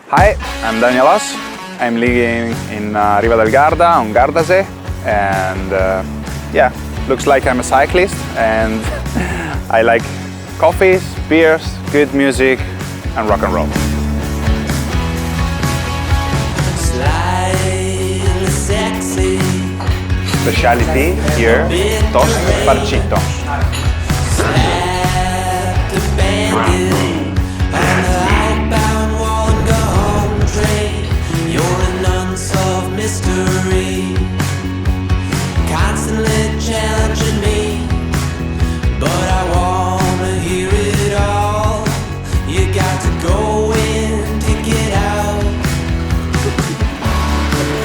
Hi, I'm Danielos. I'm living in Riva del Garda on Gardasee, and yeah, looks like I'm a cyclist, and I like coffees, beers, good music, and rock and roll. Specialty here, toast farcito. Constantly challenging me, but I wanna hear it all. You got to go in to get out.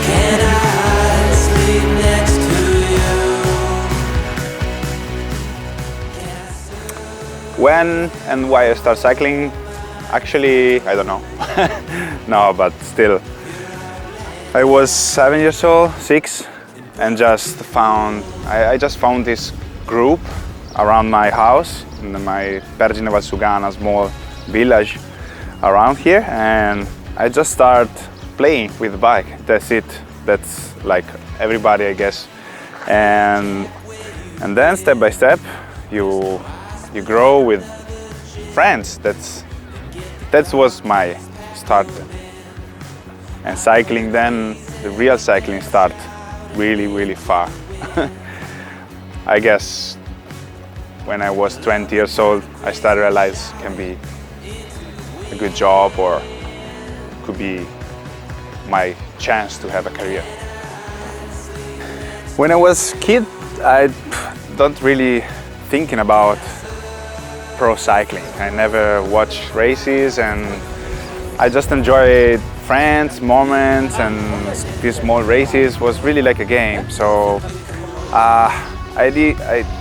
Can I sleep next to you? When and why I start cycling? Actually, I don't know. No, but still. I was 7 years old, 6, and I just found this group around my house in my Pergine Valsugana small village around here, and I just start playing with the bike. That's it. That's like everybody, I guess. And then step by step, you grow with friends. That was my start. And cycling, then the real cycling start really far. I guess when I was 20 years old, I started to realize it can be a good job or could be my chance to have a career. When I was a kid, I don't really thinking about pro cycling. I never watched races, and I just enjoyed friends, moments, and these small races was really like a game. So I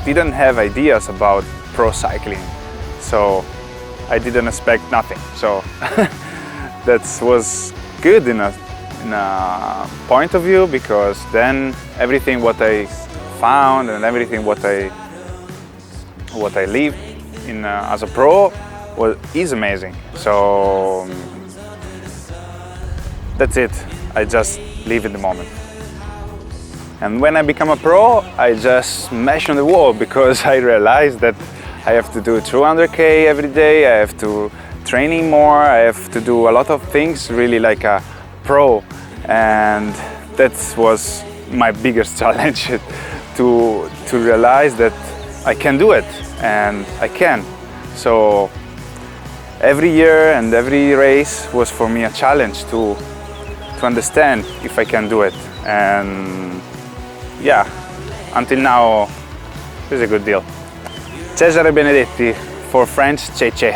didn't have ideas about pro cycling, so I didn't expect nothing. So that was good in a point of view, because then everything what I found and everything what I lived in as a pro is amazing. So that's it. I just live in the moment. And when I become a pro, I just smash on the wall, because I realized that I have to do 200K every day. I have to training more. I have to do a lot of things really like a pro. And that was my biggest challenge, to realize that I can do it, and I can. So every year and every race was for me a challenge to understand if I can do it. And yeah, until now, it's a good deal. Cesare Benedetti, for French, Cece.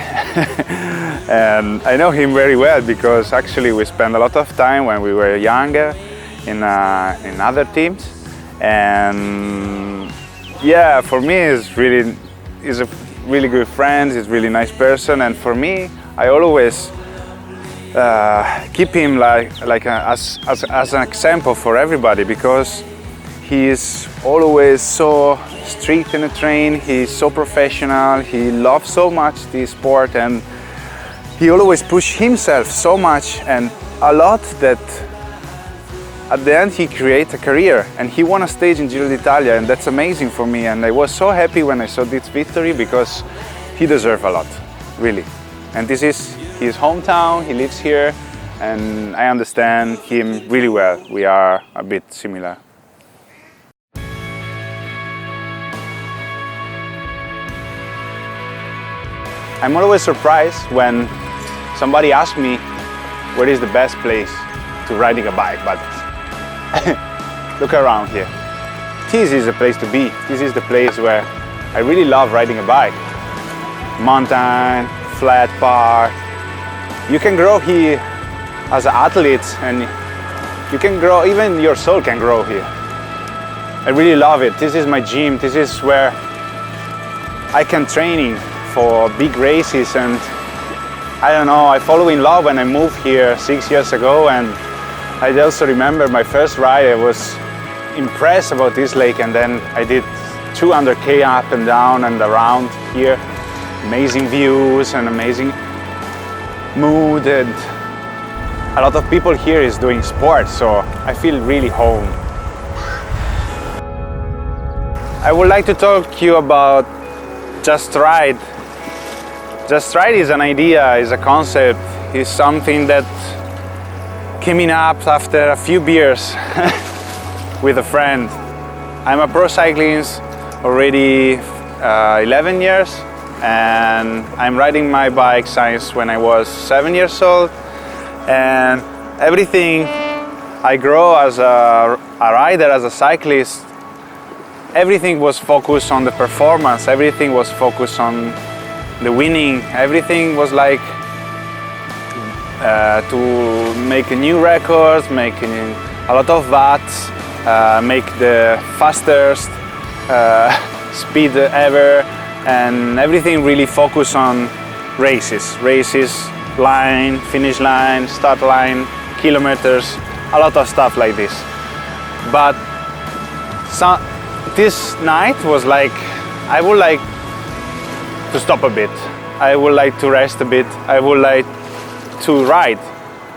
And I know him very well, because actually we spent a lot of time when we were younger in other teams. And yeah, for me, he's a really good friend. He's a really nice person, and for me, I always keep him as an example for everybody, because he is always so strict in the train. He's so professional. He loves so much this sport, and he always pushes himself so much and a lot that at the end he creates a career, and he won a stage in Giro d'Italia, and that's amazing for me. And I was so happy when I saw this victory, because he deserves a lot, really. And this is his hometown. He lives here, and I understand him really well. We are a bit similar. I'm always surprised when somebody asks me where is the best place to riding a bike, but look around here. This is the place to be. This is the place where I really love riding a bike. Mountain, flat part. You can grow here as an athlete, and you can grow, even your soul can grow here. I really love it. This is my gym. This is where I can training for big races, and I don't know, I fall in love when I moved here 6 years ago. And I also remember my first ride. I was impressed about this lake, and then I did 200K up and down and around here. Amazing views and amazing mood, and a lot of people here is doing sports, so I feel really home. I would like to talk to you about Just Ride. Just Ride is an idea, is a concept, is something that came up after a few beers with a friend. I'm a pro cyclist already 11 years, and I'm riding my bike since when I was 7 years old. And everything I grow as a rider, as a cyclist, everything was focused on the performance, everything was focused on the winning, everything was like to make new records, making a lot of watts, make the fastest speed ever, and everything really focused on races, line, finish line, start line, kilometers, a lot of stuff like this. But this night was like, I would like to stop a bit. I would like to rest a bit. I would like to ride,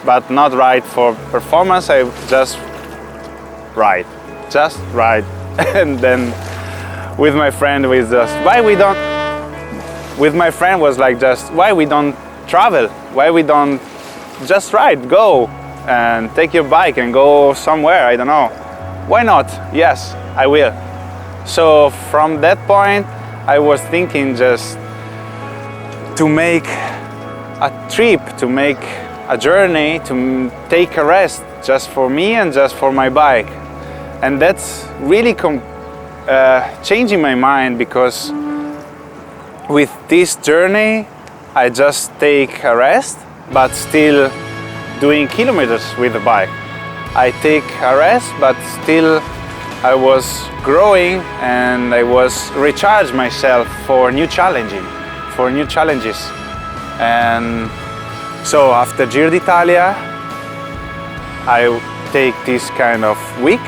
but not ride for performance. I just ride. And then with my friend, with my friend was like, just why we don't travel? Why we don't just ride, go and take your bike and go somewhere, I don't know. Why not? Yes, I will. So from that point, I was thinking just to make a trip, to make a journey, to take a rest just for me and just for my bike. And that's really changing my mind, because with this journey, I just take a rest, but still doing kilometers with the bike. I take a rest, but still I was growing and I was recharge myself for new challenges. And so after Giro d'Italia, I take this kind of week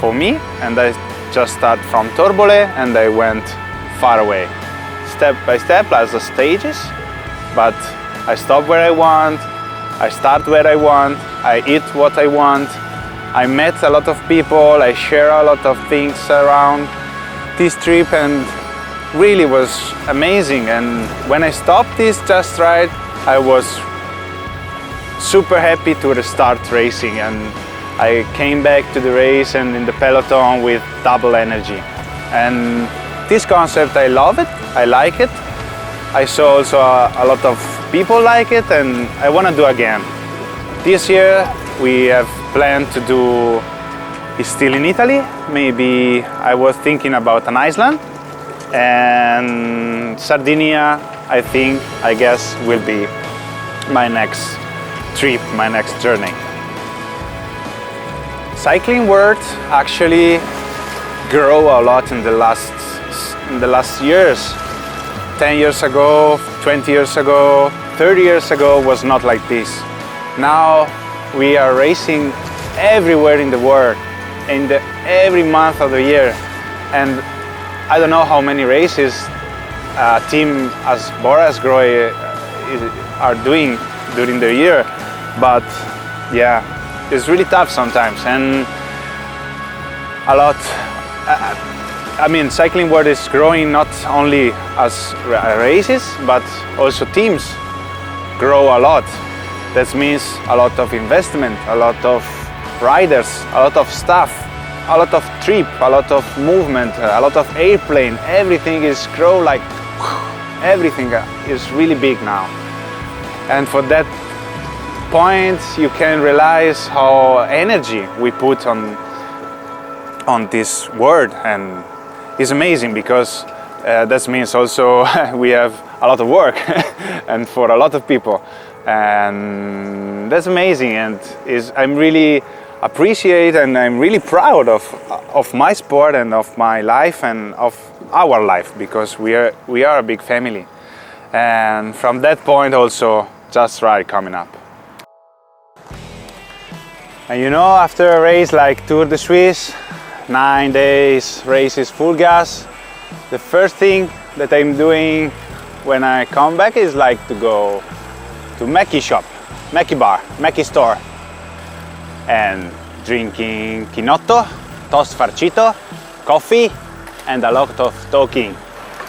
for me, and I just start from Torbole and I went far away, step by step as the stages. But I stop where I want, I start where I want, I eat what I want. I met a lot of people, I share a lot of things around this trip, and really was amazing. And when I stopped this Just Ride, I was super happy to restart racing, and I came back to the race and in the peloton with double energy. And this concept, I love it, I like it. I saw also a lot of people like it, and I want to do again. This year we have planned to do, it's still in Italy, maybe I was thinking about an Iceland, and Sardinia, I guess will be my next trip, my next journey. Cycling world actually grew a lot in the last years. 10 years ago, 20 years ago, 30 years ago was not like this. Now we are racing everywhere in the world, every month of the year. And I don't know how many races a team as BORA-hansgrohe are doing during the year, but yeah, it's really tough sometimes. And a lot, I mean, cycling world is growing not only as races, but also teams grow a lot. That means a lot of investment, a lot of riders, a lot of staff, a lot of trip, a lot of movement, a lot of airplane. Everything is grow like, everything is really big now. And for that point, you can realize how energy we put on this world, and it's amazing, because that means also we have a lot of work and for a lot of people, and that's amazing. And I'm really appreciate and I'm really proud of my sport and of my life and of our life, because we are a big family. And from that point also, Just Ride coming up. And you know, after a race like Tour de Suisse, 9 days races full gas, the first thing that I'm doing when I come back is like to go to Mackie shop. Mackie bar, Mackie store, and drinking chinotto, toast farcito, coffee, and a lot of talking,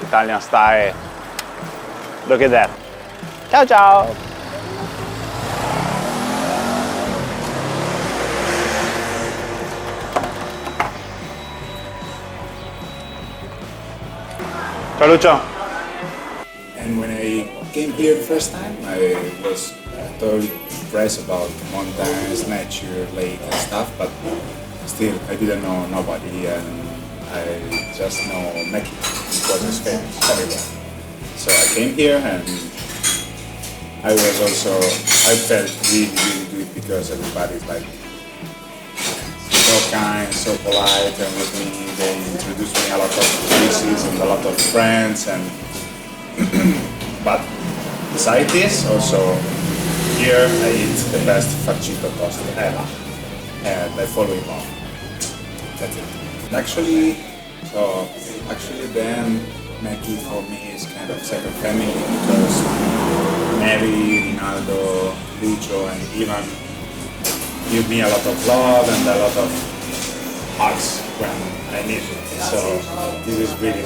Italian style. Look at that. Ciao ciao! Ciao Lucio! And when I came here the first time, I was totally impressed about mountains, nature, lake and stuff, but still I didn't know nobody, and I just know Mackie because it's famous everywhere. So I came here and I felt really good because everybody's like so kind, so polite, and with me they introduced me a lot of places and a lot of friends, and but besides this, also here I eat the best farcito toast ever, and I follow him on. That's it. Actually then Mackie for me is kind of second family because Mary, Rinaldo, Lucio and Ivan give me a lot of love and a lot of hugs when I need it. So this is really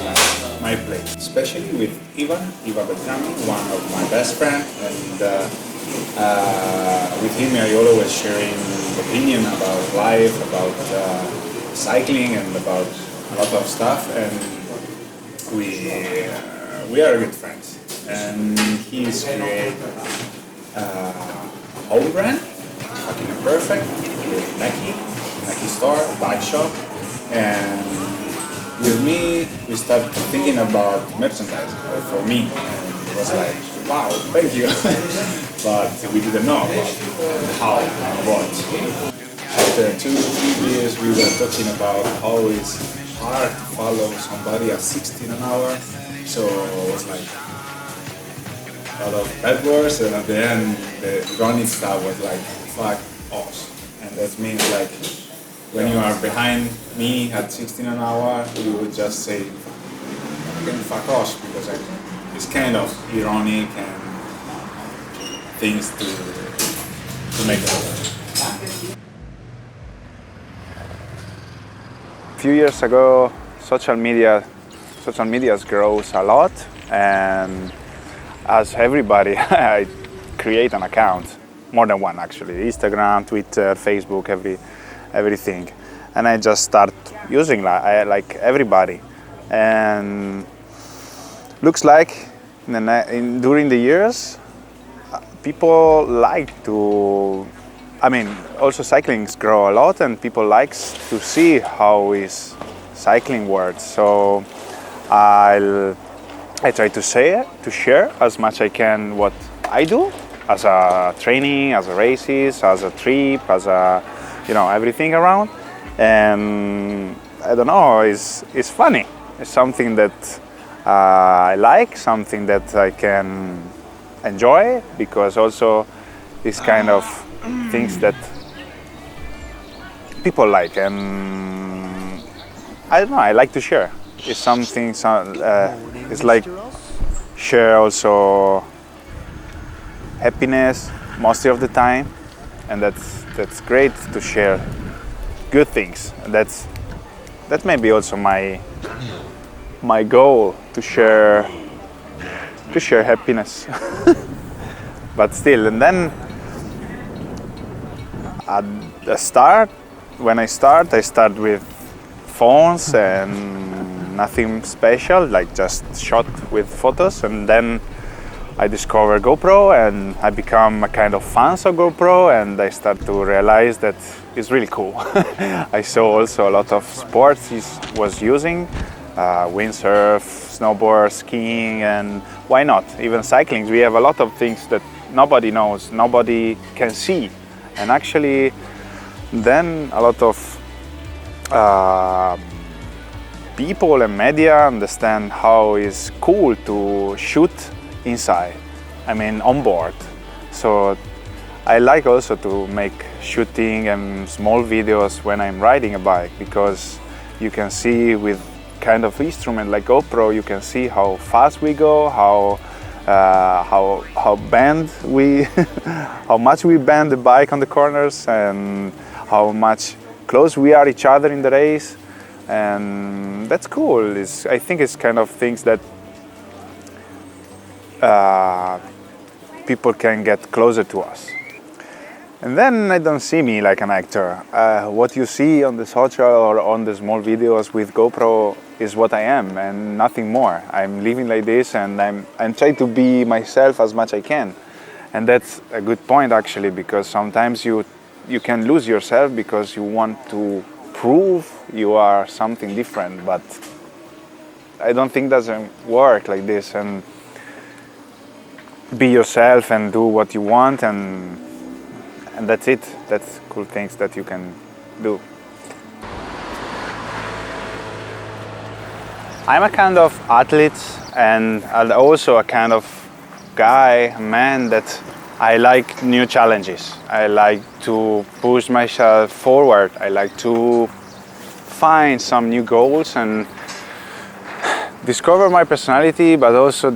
my place. Especially with Ivan Beltrami, one of my best friends, and with him I always sharing opinion about life, about cycling and about a lot of stuff, and we are good friends. And he's created home brand, fucking perfect, with Mackie store, bike shop, and with me we started thinking about merchandise for me, and it was like, wow, thank you, but we didn't know how and what. After 2-3 years we were talking about how it's hard to follow somebody at 16 an hour, so it was like a lot of bad words, and at the end the running stuff was like, fuck off, and that means like when you are behind me at 16 an hour, you would just say fuck off, because it's kind of ironic and things to make it. A few years ago, social media grows a lot, and as everybody, I create an account, more than one actually, Instagram, Twitter, Facebook, everything, and I just start using like everybody, and looks like during the years people like to, also cyclings grow a lot, and people likes to see how is cycling works. So I try to share as much I can what I do as a training, as a races, as a trip, as a everything around. And I don't know, it's funny. It's something that I like, something that I can enjoy, because also it's kind of things that people like, and I don't know, I like to share. It's something, it's like share also happiness most of the time, and that's great to share good things. And that's maybe also my goal, to share happiness. But still, and then at the start, when I start with phones and nothing special, like just shot with photos, and then I discovered GoPro and I become a kind of fan of GoPro, and I start to realize that it's really cool. I saw also a lot of sports he was using, windsurf, snowboard, skiing, and why not? Even cycling. We have a lot of things that nobody knows, nobody can see. And actually then a lot of people and media understand how it's cool to shoot inside, on board. So I like also to make shooting and small videos when I'm riding a bike, because you can see with kind of instrument like GoPro, you can see how fast we go, how how bend we, how much we bend the bike on the corners, and how much close we are each other in the race, and that's cool. I think it's kind of things that people can get closer to us. And then I don't see me like an actor. What you see on the social or on the small videos with GoPro is what I am and nothing more. I'm living like this, and I'm trying to be myself as much as I can. And that's a good point actually, because sometimes you can lose yourself because you want to prove you are something different, but I don't think it doesn't work like this. And be yourself and do what you want, and that's it. That's cool things that you can do. I'm a kind of athlete and also a kind of guy, man, that I like new challenges. I like to push myself forward. I like to find some new goals and discover my personality, but also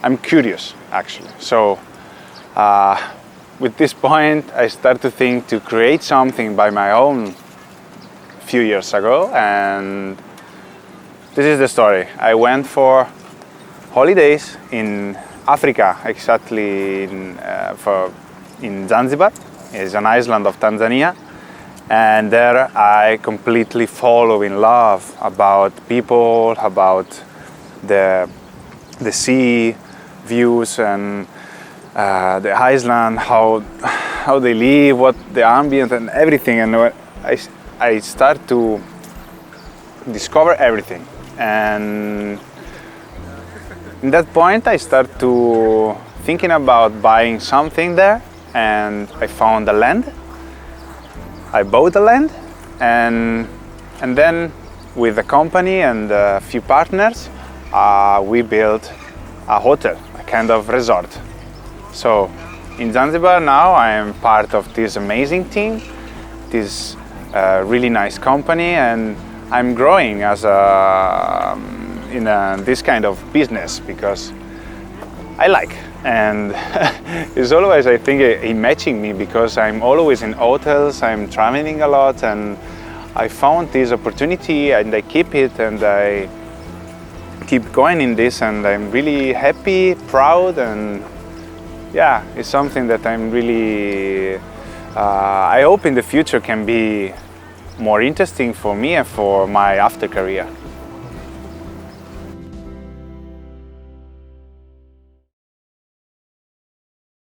I'm curious actually. So with this point, I start to think to create something by my own a few years ago, and this is the story. I went for holidays in Africa, exactly in Zanzibar. It's an island of Tanzania, and there I completely fall in love about people, about the sea views and the island, how they live, what the ambient and everything. And I start to discover everything. And in that point, I start to thinking about buying something there, and I found the land. I bought the land, and then with the company and a few partners, we built a hotel, a kind of resort. So in Zanzibar now I am part of this amazing team, this really nice company, and I'm growing as this kind of business because I like, and it's always, I think, matching me because I'm always in hotels, I'm traveling a lot, and I found this opportunity and I keep it, and I keep going in this, and I'm really happy, proud, and yeah, it's something that I'm really, I hope in the future can be more interesting for me and for my after career.